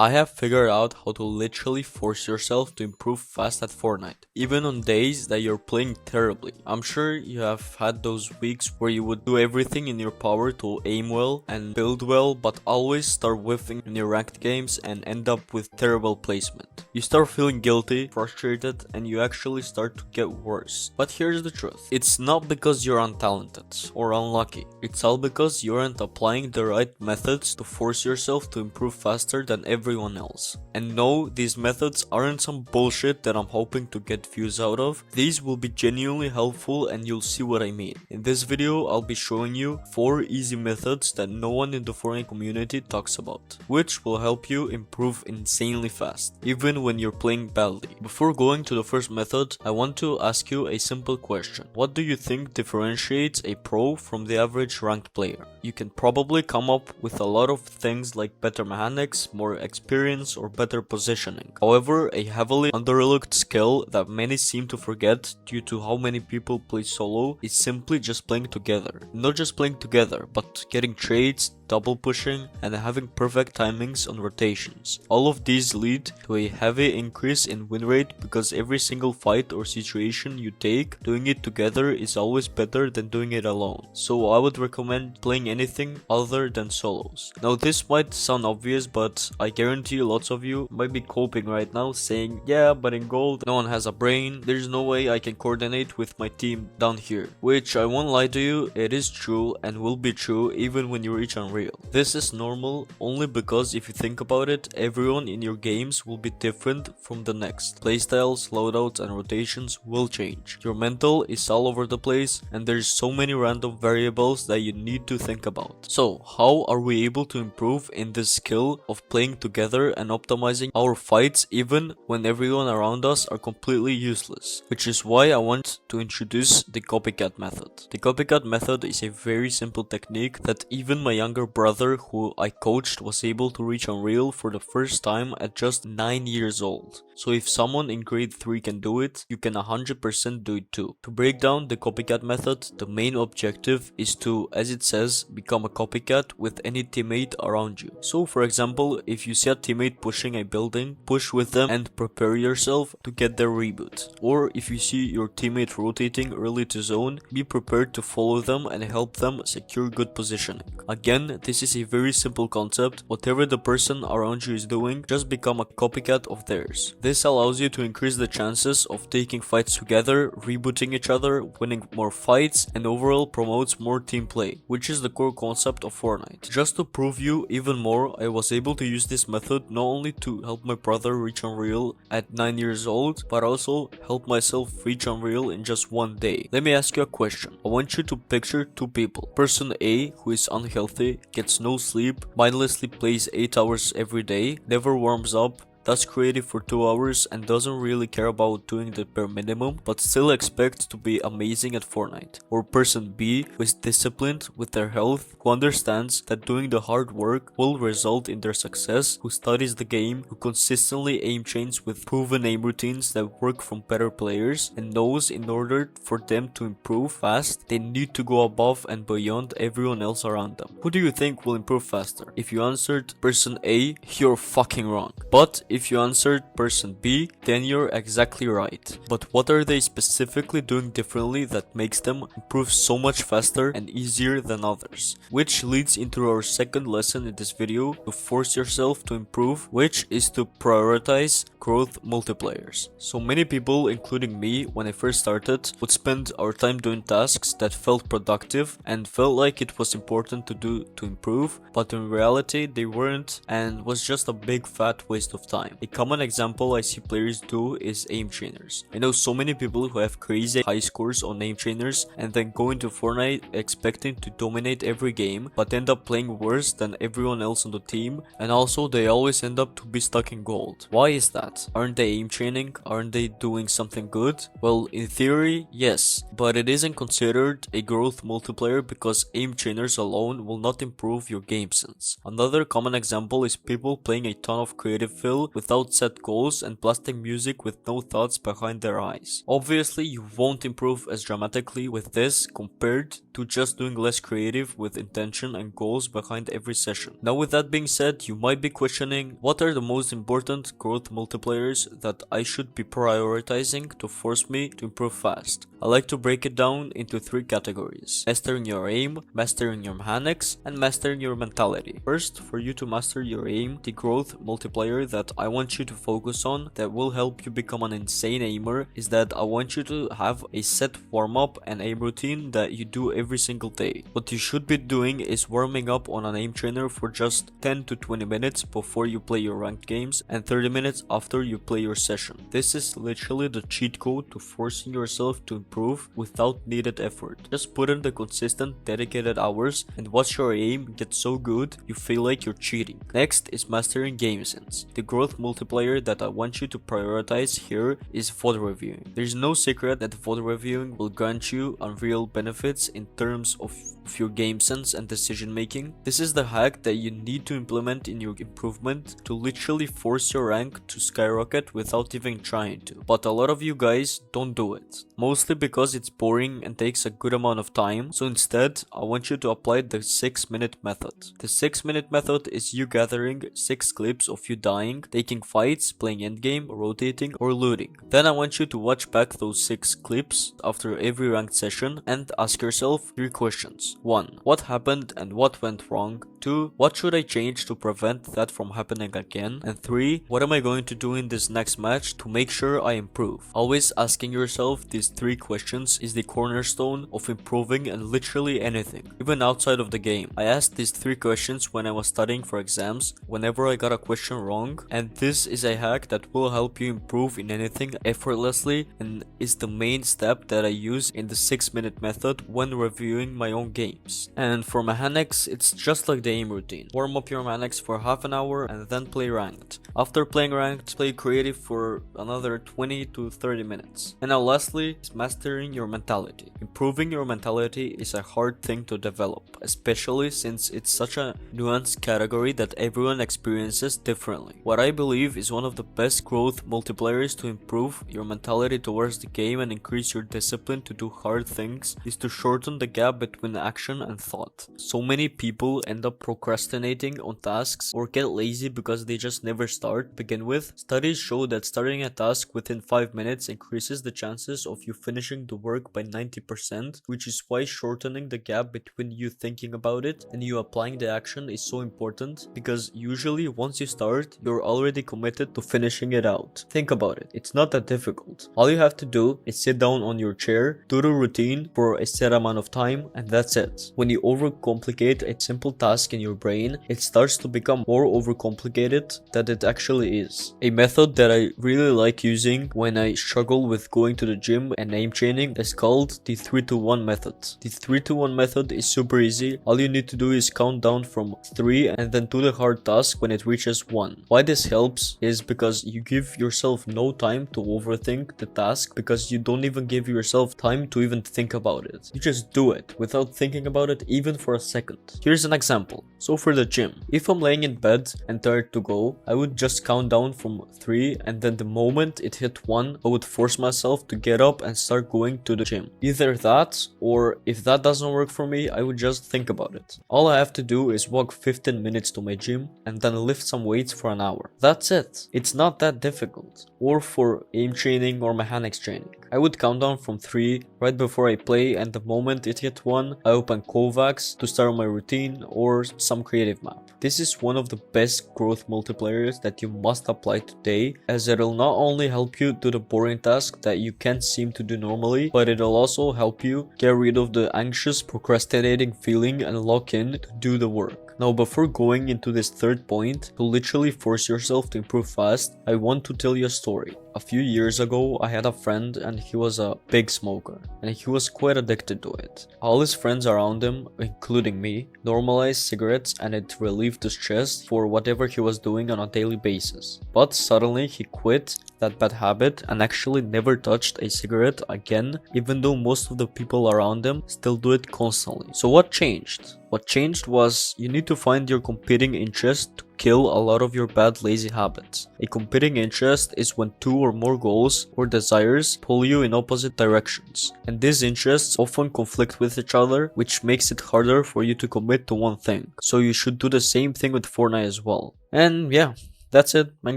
I have figured out how to literally force yourself to improve fast at Fortnite, even on days that you're playing terribly. I'm sure you have had those weeks where you would do everything in your power to aim well and build well, but always start whiffing in your ranked games and end up with terrible placement. You start feeling guilty, frustrated, and you actually start to get worse. But here's the truth. It's not because you're untalented or unlucky. It's all because you aren't applying the right methods to force yourself to improve faster than everyone else. And no, these methods aren't some bullshit that I'm hoping to get views out of. These will be genuinely helpful and you'll see what I mean. In this video, I'll be showing you 4 easy methods that no one in the Fortnite community talks about, which will help you improve insanely fast, even when you're playing badly. Before going to the first method, I want to ask you a simple question. What do you think differentiates a pro from the average ranked player? You can probably come up with a lot of things like better mechanics, more experience, or better positioning. However, a heavily underlooked skill that many seem to forget due to how many people play solo is simply just playing together. Not just playing together, but getting trades, double pushing, and having perfect timings on rotations. All of these lead to a heavy increase in win rate because every single fight or situation you take, doing it together is always better than doing it alone. So I would recommend playing anything other than solos. Now this might sound obvious, but I guarantee lots of you might be coping right now saying, yeah, but in gold no one has a brain, there's no way I can coordinate with my team down here. Which I won't lie to you, it is true and will be true even when you reach unreal. This is normal only because if you think about it, everyone in your games will be different from the next. Playstyles, loadouts, and rotations will change. Your mental is all over the place and there's so many random variables that you need to think about. So how are we able to improve in this skill of playing together and optimizing our fights even when everyone around us are completely useless? Which is why I want to introduce the copycat method. The copycat method is a very simple technique that even my younger brother who I coached was able to reach Unreal for the first time at just 9 years old. So if someone in grade 3 can do it, you can 100% do it too. To break down the copycat method, the main objective is to, as it says, become a copycat with any teammate around you. So for example, if you see a teammate pushing a building, push with them and prepare yourself to get their reboot. Or if you see your teammate rotating early to zone, be prepared to follow them and help them secure good positioning. Again, this is a very simple concept. Whatever the person around you is doing, just become a copycat of theirs. This allows you to increase the chances of taking fights together, rebooting each other, winning more fights, and overall promotes more team play, which is the core concept of Fortnite. Just to prove you even more, I was able to use this method not only to help my brother reach Unreal at 9 years old, but also help myself reach Unreal in just 1 day. Let me ask you a question. I want you to picture 2 people. Person A, who is unhealthy, gets no sleep, mindlessly plays 8 hours every day, never warms up, does creative for 2 hours and doesn't really care about doing the bare minimum, but still expects to be amazing at Fortnite. Or person B, who is disciplined with their health, who understands that doing the hard work will result in their success, who studies the game, who consistently aim chains with proven aim routines that work from better players, and knows in order for them to improve fast, they need to go above and beyond everyone else around them. Who do you think will improve faster? If you answered person A, you're fucking wrong. But if you answered person B, then you're exactly right. But what are they specifically doing differently that makes them improve so much faster and easier than others? Which leads into our second lesson in this video, to force yourself to improve, which is to prioritize growth multipliers. So many people, including me when I first started, would spend our time doing tasks that felt productive and felt like it was important to do to improve, but in reality they weren't and was just a big fat waste of time. A common example I see players do is aim trainers. I know so many people who have crazy high scores on aim trainers and then go into Fortnite expecting to dominate every game, but end up playing worse than everyone else on the team, and also they always end up to be stuck in gold. Why is that? Aren't they aim training? Aren't they doing something good? Well, in theory, yes, but it isn't considered a growth multiplier because aim trainers alone will not improve your game sense. Another common example is people playing a ton of creative fill out without set goals and blasting music with no thoughts behind their eyes. Obviously, you won't improve as dramatically with this compared to just doing less creative with intention and goals behind every session. Now with that being said, you might be questioning what are the most important growth multipliers that I should be prioritizing to force me to improve fast. I like to break it down into 3 categories: mastering your aim, mastering your mechanics, and mastering your mentality. First, for you to master your aim, the growth multiplier that I want you to focus on that will help you become an insane aimer is that I want you to have a set warm-up and aim routine that you do every single day. What you should be doing is warming up on an aim trainer for just 10 to 20 minutes before you play your ranked games and 30 minutes after you play your session. This is literally the cheat code to forcing yourself to improve without needed effort. Just put in the consistent dedicated hours and watch your aim get so good you feel like you're cheating. Next is mastering game sense. The growth multiplier that I want you to prioritize here is VOD reviewing. There's no secret that VOD reviewing will grant you unreal benefits in terms of your game sense and decision making. This is the hack that you need to implement in your improvement to literally force your rank to skyrocket without even trying to. But a lot of you guys don't do it, mostly because it's boring and takes a good amount of time. So instead, I want you to apply the 6-minute method. The 6-minute method is you gathering 6 clips of you dying, taking fights, playing endgame, rotating, or looting. Then I want you to watch back those 6 clips after every ranked session and ask yourself 3 questions. 1. What happened and what went wrong? 2. What should I change to prevent that from happening again? And 3. What am I going to do in this next match to make sure I improve? Always asking yourself these 3 questions is the cornerstone of improving in literally anything, even outside of the game. I asked these 3 questions when I was studying for exams, whenever I got a question wrong, and this is a hack that will help you improve in anything effortlessly and is the main step that I use in the 6-minute method when reviewing my own games. And for mechanics, it's just like the aim routine. Warm up your mechanics for half an hour and then play ranked. After playing ranked, play creative for another 20 to 30 minutes. And now lastly is mastering your mentality. Improving your mentality is a hard thing to develop, especially since it's such a nuanced category that everyone experiences differently. What I believe is one of the best growth multipliers to improve your mentality towards the game and increase your discipline to do hard things is to shorten the gap between action and thought. So many people end up procrastinating on tasks or get lazy because they just never start to begin with. Studies show that starting a task within 5 minutes increases the chances of you finishing the work by 90%, which is why shortening the gap between you thinking about it and you applying the action is so important, because usually once you start, you're already committed to finishing it out. Think about it, it's not that difficult. All you have to do is sit down on your chair, do the routine for a set amount of time, and that's it. When you overcomplicate a simple task in your brain, it starts to become more overcomplicated than it actually is. A method that I really like using when I struggle with going to the gym and aim training is called the 3-to-1 method. The 3-to-1 method is super easy. All you need to do is count down from 3 and then do the hard task when it reaches 1. Why this helps is because you give yourself no time to overthink the task, because you don't even give yourself time to even think about it. You just do it without thinking about it even for a second. Here's an example. So for the gym, if I'm laying in bed and tired to go, I would just count down from 3, and then the moment it hit 1, I would force myself to get up and start going to the gym. Either that, or if that doesn't work for me, I would just think about it. All I have to do is walk 15 minutes to my gym and then lift some weights for an hour. That's it. It's not that difficult. Or for aim training or mechanics training, I would count down from 3 right before I play, and the moment it hit 1, I open Kovacs to start my routine or some creative map. This is one of the best growth multipliers that you must apply today, as it'll not only help you do the boring task that you can't seem to do normally, but it'll also help you get rid of the anxious, procrastinating feeling and lock in to do the work. Now, before going into this third point, to literally force yourself to improve fast, I want to tell you a story. A few years ago, I had a friend and he was a big smoker, and he was quite addicted to it. All his friends around him, including me, normalized cigarettes and it relieved the stress for whatever he was doing on a daily basis. But suddenly he quit that bad habit and actually never touched a cigarette again, even though most of the people around him still do it constantly. So what changed? What changed was you need to find your competing interest to kill a lot of your bad lazy habits. A competing interest is when two or more goals or desires pull you in opposite directions, and these interests often conflict with each other, which makes it harder for you to commit to one thing. So you should do the same thing with Fortnite as well. And yeah, that's it, and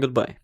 goodbye.